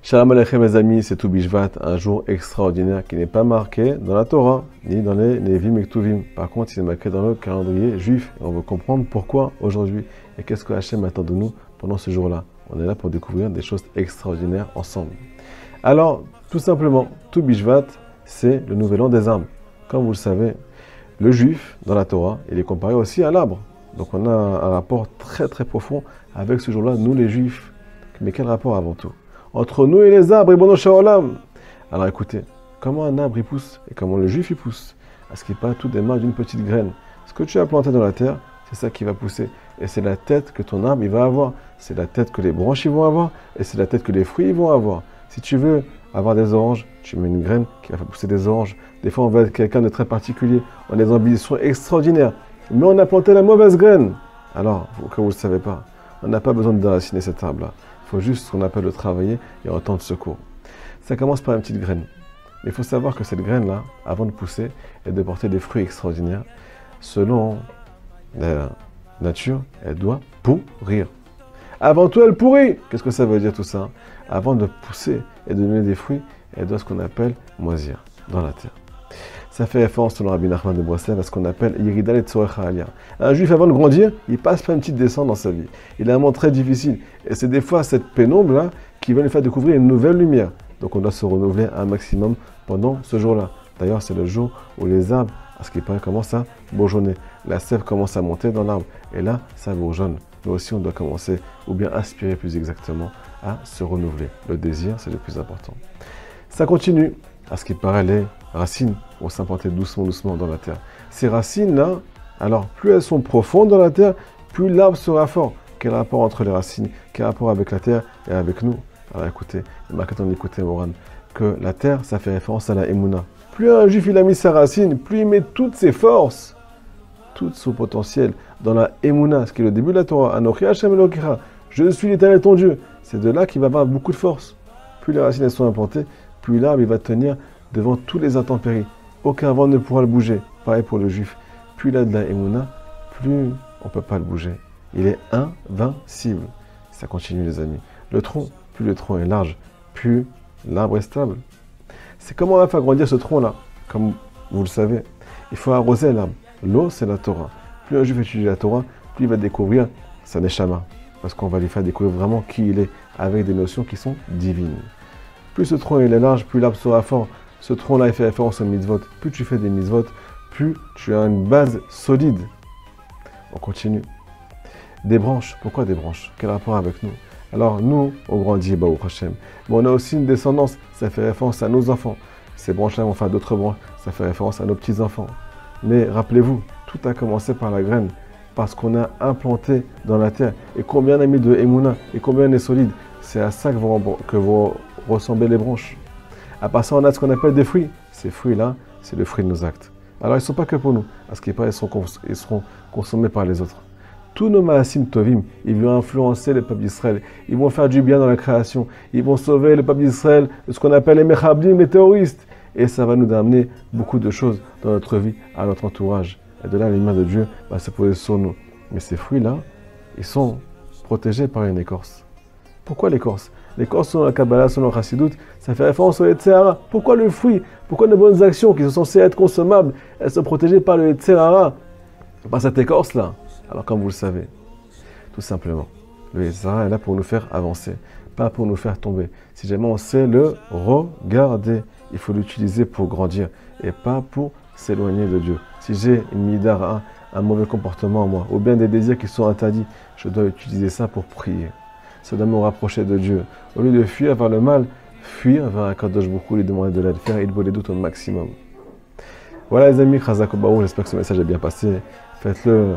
Shalom Aleichem les amis, c'est Tou Bishvat, un jour extraordinaire qui n'est pas marqué dans la Torah, ni dans les Nevim et Ktuvim. Par contre, il est marqué dans le calendrier juif. Et on veut comprendre pourquoi aujourd'hui et qu'est-ce que Hachem attend de nous pendant ce jour-là. On est là pour découvrir des choses extraordinaires ensemble. Alors, tout simplement, Tou Bishvat, c'est le nouvel an des arbres. Comme vous le savez, le juif, dans la Torah, il est comparé aussi à l'arbre. Donc on a un rapport très très profond avec ce jour-là, nous les juifs. Mais quel rapport avant tout entre nous et les arbres, Ribono Shel Olam? Alors écoutez, comment un arbre il pousse et comment le juif il pousse? Parce qu'il part tout démarre d'une petite graine. Ce que tu as planté dans la terre, c'est ça qui va pousser. Et c'est la tête que ton arbre il va avoir. C'est la tête que les branches ils vont avoir. Et c'est la tête que les fruits ils vont avoir. Si tu veux avoir des oranges, tu mets une graine qui va faire pousser des oranges. Des fois on va être quelqu'un de très particulier. On a des ambitions extraordinaires. Mais on a planté la mauvaise graine. Alors, que vous ne le savez pas, on n'a pas besoin de déraciner cet arbre-là. Il faut juste ce qu'on appelle le travailler et entendre secours. Ça commence par une petite graine. Mais il faut savoir que cette graine-là, avant de pousser et de porter des fruits extraordinaires, selon la nature, elle doit pourrir. Avant tout, elle pourrit. Qu'est-ce que ça veut dire tout ça? Avant de pousser et de donner des fruits, elle doit ce qu'on appelle moisir dans la terre. Ça fait référence selon Rabbi Nachman de Breslev à ce qu'on appelle Yirida leTzorecha Aliyah. Un juif avant de grandir, il passe par une petite descente dans sa vie. Il a un moment très difficile. Et c'est des fois cette pénombre-là qui va lui faire découvrir une nouvelle lumière. Donc on doit se renouveler un maximum pendant ce jour-là. D'ailleurs, c'est le jour où les arbres, à ce qui paraît, commencent à bourgeonner. La sève commence à monter dans l'arbre. Et là, ça bourgeonne. Nous aussi, on doit commencer, ou bien aspirer plus exactement, à se renouveler. Le désir, c'est le plus important. Ça continue. À ce qui paraît, les racines vont s'implanter doucement, doucement dans la terre. Ces racines-là, alors, plus elles sont profondes dans la terre, plus l'arbre sera fort. Quel rapport entre les racines? Quel rapport avec la terre et avec nous? Alors écoutez, il marque dans l'écouter, Moran, que la terre, ça fait référence à la Emouna. Plus un juif il a mis sa racine, plus il met toutes ses forces, tout son potentiel dans la Emouna, ce qui est le début de la Torah. Anochi Hashem Elokecha, je suis l'Éternel ton Dieu. C'est de là qu'il va avoir beaucoup de force. Plus les racines elles sont implantées, plus l'arbre il va tenir devant tous les intempéries. Aucun vent ne pourra le bouger. Pareil pour le juif. Plus il a de la Emouna, plus on ne peut pas le bouger. Il est invincible. Ça continue les amis. Le tronc, plus le tronc est large, plus l'arbre est stable. C'est comment on va faire grandir ce tronc-là? Comme vous le savez, il faut arroser l'arbre. L'eau, c'est la Torah. Plus un juif étudie la Torah, plus il va découvrir sa neshama. Parce qu'on va lui faire découvrir vraiment qui il est, avec des notions qui sont divines. Plus ce tronc il est large, plus l'arbre sera fort. Ce tronc-là, il fait référence aux mitzvot. Plus tu fais des mitzvot, plus tu as une base solide. On continue. Des branches. Pourquoi des branches? Quel rapport avec nous? Alors, nous, on grandit, Baruch Hashem. Mais on a aussi une descendance. Ça fait référence à nos enfants. Ces branches-là vont faire d'autres branches. Ça fait référence à nos petits-enfants. Mais rappelez-vous, tout a commencé par la graine. Parce qu'on a implanté dans la terre. Et combien on a mis de Emouna? Et combien on est solide? C'est à ça que vont ressembler les branches. À part ça, on a ce qu'on appelle des fruits. Ces fruits-là, c'est le fruit de nos actes. Alors, ils ne sont pas que pour nous. À ce qui paraît, ils seront consommés par les autres. Tous nos Maasim Tovim, ils vont influencer le peuple d'Israël. Ils vont faire du bien dans la création. Ils vont sauver le peuple d'Israël de ce qu'on appelle les Mechablim, les terroristes. Et ça va nous amener beaucoup de choses dans notre vie, à notre entourage. Et de là, les mains de Dieu va se poser sur nous. Mais ces fruits-là, ils sont protégés par une écorce. Pourquoi l'écorce? L'écorce, selon la Kabbalah, selon le Chassidut, ça fait référence au Yetzer Hara. Pourquoi le fruit? Pourquoi les bonnes actions qui sont censées être consommables, elles sont protégées par le Yetzer Hara? Par cette écorce-là. Alors, comme vous le savez, tout simplement, le Yetzer Hara est là pour nous faire avancer, pas pour nous faire tomber. Si jamais on sait le regarder, il faut l'utiliser pour grandir et pas pour s'éloigner de Dieu. Si j'ai une midara, un mauvais comportement en moi, ou bien des désirs qui sont interdits, je dois utiliser ça pour prier. Ça doit me rapprocher de Dieu. Au lieu de fuir vers le mal, fuir vers un Kadosh Baruch Hu, lui demander de l'aide, faire il les doutes au maximum. Voilà les amis, Chazak Obaou, j'espère que ce message est bien passé. Faites-le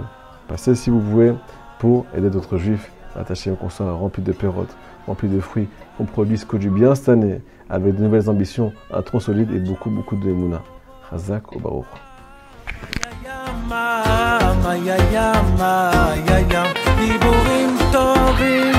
passer si vous pouvez pour aider d'autres juifs. Attachez qu'on soit rempli de pérotes, rempli de fruits, qu'on produise que du bien cette année, avec de nouvelles ambitions, un tronc solide et beaucoup de émouna. Chazak Obaou. דיבורים טובים